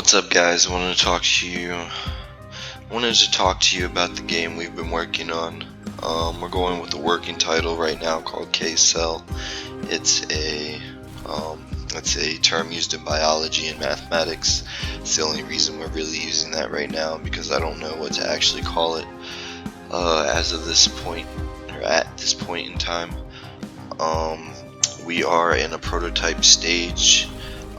What's up, guys? I wanted to talk to you about the game we've been working on. We're going with the working title right now called kCell. It's a term used in biology and mathematics. It's the only reason we're really using that right now, because I don't know what to actually call it as of this point, or at this point in time. We are in a prototype stage,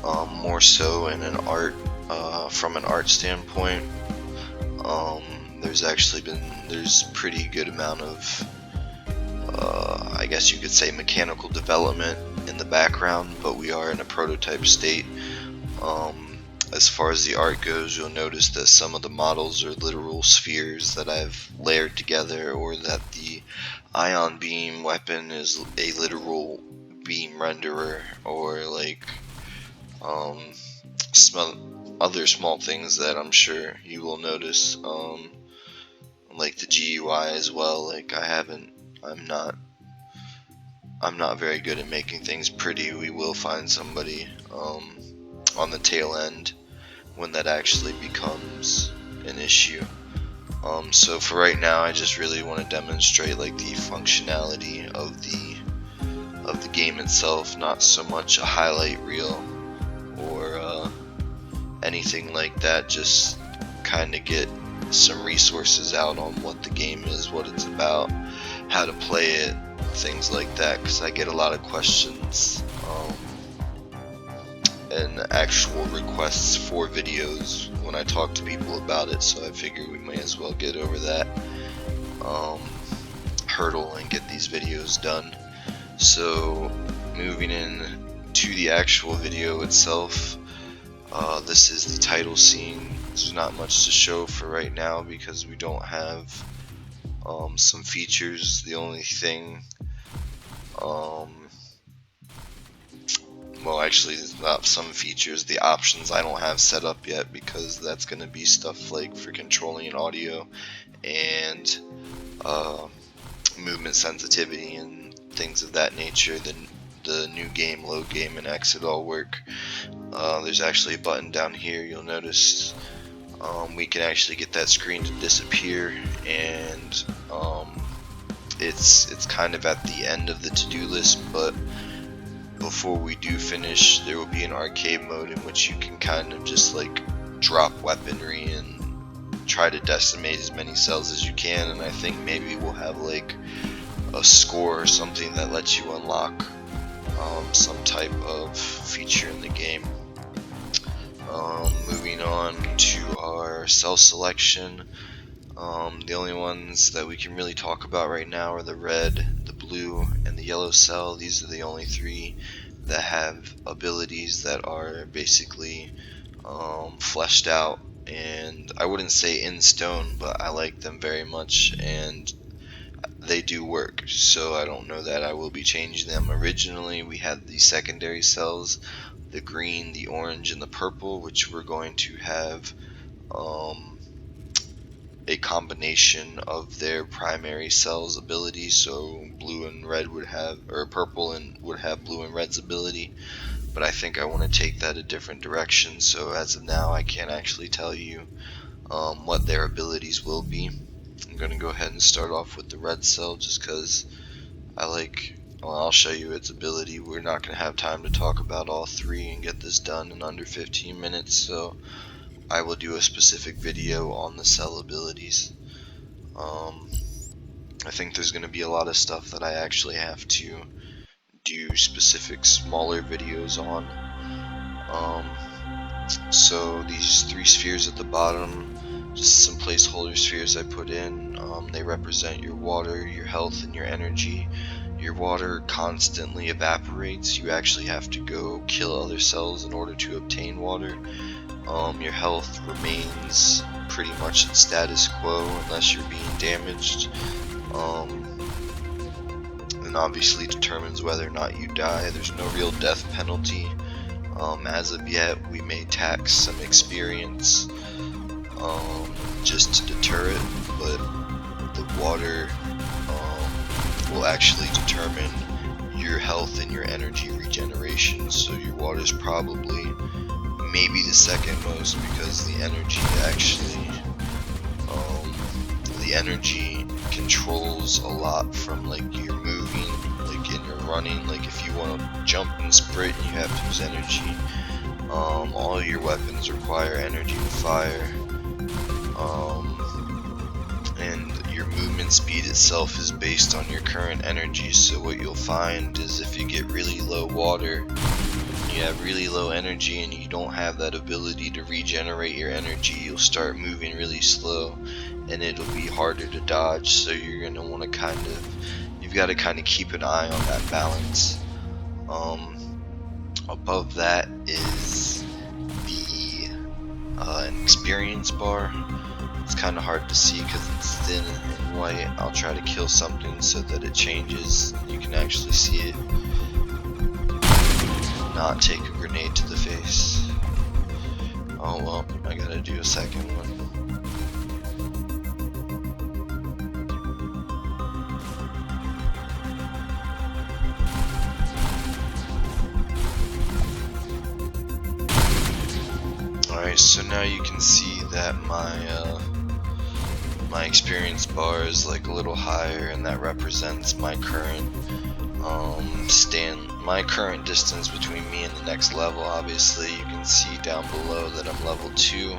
more so in an from an art standpoint. There's pretty good amount of I guess you could say mechanical development in the background, but we are in a prototype state. As far as the art goes, you'll notice that some of the models are literal spheres that I've layered together, or that the ion beam weapon is a literal beam renderer, or like some other small things that I'm sure you will notice, like the GUI as well. Like I'm not very good at making things pretty. We will find somebody on the tail end when that actually becomes an issue. So for right now, I just really want to demonstrate like the functionality of the game itself, not so much a highlight reel or anything like that. Just kind of get some resources out on what the game is, what it's about, how to play it, things like that, because I get a lot of questions and actual requests for videos when I talk to people about it, so I figure we may as well get over that hurdle and get these videos done. So moving in to the actual video itself, this is the title scene. There's not much to show for right now because we don't have some features. The only thing, well, actually, it's not some features. The options I don't have set up yet, because that's going to be stuff like for controlling audio and movement sensitivity and things of that nature. The new game, load game, and exit all work. There's actually a button down here. You'll notice we can actually get that screen to disappear, and it's kind of at the end of the to-do list, but before we do finish, there will be an arcade mode in which you can kind of just like drop weaponry and try to decimate as many cells as you can, and I think maybe we'll have like a score or something that lets you unlock some type of feature in the game. Moving on to our cell selection, the only ones that we can really talk about right now are the red, the blue, and the yellow cell. These are the only three that have abilities that are basically fleshed out, and I wouldn't say in stone, but I like them very much, and they do work, so I don't know that I will be changing them. Originally we had the secondary cells, the green, the orange, and the purple, which we're going to have a combination of their primary cells ability. So blue and red would have, or purple and would have blue and red's ability, but I think I want to take that a different direction, so as of now I can't actually tell you what their abilities will be. I'm going to go ahead and start off with the red cell, just because I'll show you its ability. We're not going to have time to talk about all three and get this done in under 15 minutes, so I will do a specific video on the cell abilities. I think there's going to be a lot of stuff that I actually have to do specific smaller videos on. So these three spheres at the bottom, just some placeholder spheres I put in. They represent your water, your health, and your energy. Your water constantly evaporates. You actually have to go kill other cells in order to obtain water. Your health remains pretty much at status quo unless you're being damaged, and obviously determines whether or not you die. There's no real death penalty as of yet. We may tax some experience just to deter it, but the water will actually determine your health and your energy regeneration, so your water is probably maybe the second most, because the energy actually, the energy controls a lot from like your moving, like in your running. Like if you want to jump and sprint, you have to use energy. All your weapons require energy to fire, and your movement speed itself is based on your current energy. So what you'll find is if you get really low water, you have really low energy, and you don't have that ability to regenerate your energy, you'll start moving really slow, and it'll be harder to dodge. So you're gonna want to you've got to kind of keep an eye on that balance. Above that is the an experience bar. It's kind of hard to see because it's thin and white. I'll try to kill something so that it changes. You can actually see it. Not take a grenade to the face. Oh well, I gotta do a second one. Alright, so now you can see that my experience bar is like a little higher, and that represents my current my current distance between me and the next level. Obviously you can see down below that I'm level 2.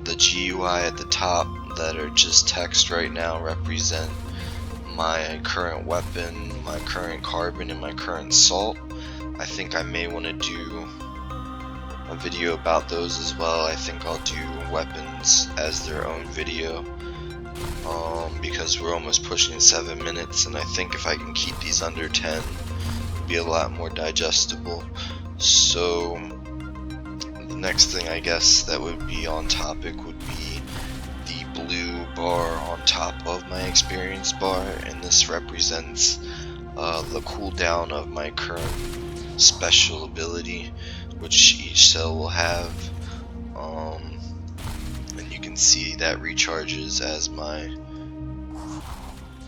The GUI at the top that are just text right now represent my current weapon, my current carbon, and my current salt. I think I may want to do a video about those as well. I think I'll do weapons as their own video, because we're almost pushing 7 minutes, and I think if I can keep these under 10, it'll be a lot more digestible. So the next thing I guess that would be on topic would be the blue bar on top of my experience bar, and this represents the cooldown of my current special ability, which each cell will have, and you can see that recharges as my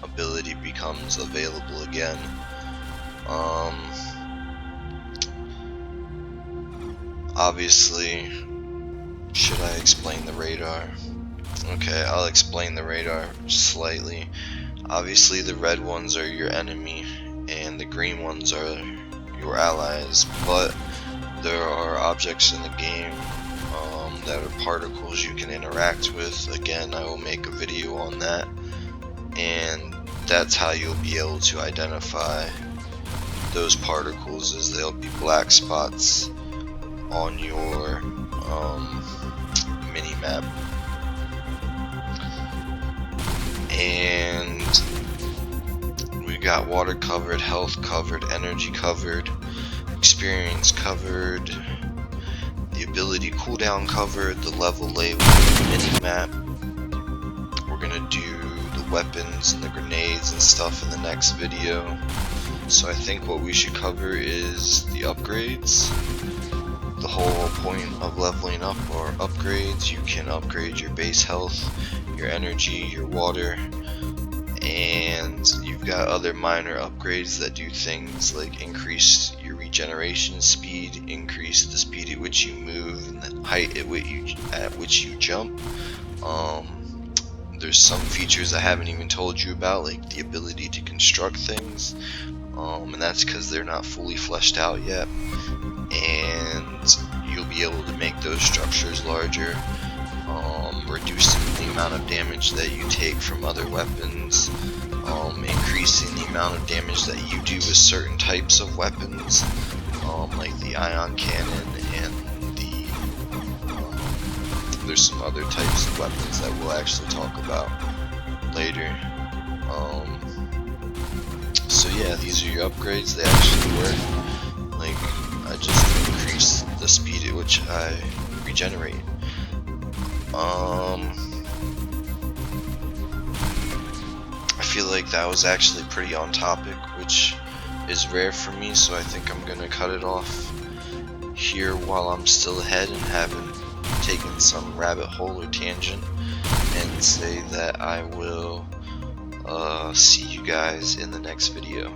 ability becomes available again. Obviously, should I explain the radar? Okay, I'll explain the radar slightly. Obviously the red ones are your enemy and the green ones are your allies, but there are objects in the game that are particles you can interact with. Again, I will make a video on that, and that's how you'll be able to identify those particles, as they'll be black spots on your mini-map. And we got water covered, health covered, energy covered, experience covered, the ability cooldown covered, the level label, mini map. We're gonna do the weapons and the grenades and stuff in the next video. So I think what we should cover is the upgrades. The whole point of leveling up are upgrades. You can upgrade your base health, your energy, your water, and you've got other minor upgrades that do things like increase your regeneration speed, increase the speed at which you move, and the height at which you jump. There's some features I haven't even told you about, like the ability to construct things, and that's because they're not fully fleshed out yet, and you'll be able to make those structures larger, reducing the amount of damage that you take from other weapons, increasing the amount of damage that you do with certain types of weapons, like the ion cannon, and there's some other types of weapons that we'll actually talk about later. So yeah, these are your upgrades. They actually work. Like, I just increased the speed at which I regenerate. I feel like that was actually pretty on topic, which is rare for me, so I think I'm gonna cut it off here while I'm still ahead and haven't taken some rabbit hole or tangent, and say that I will see you guys in the next video.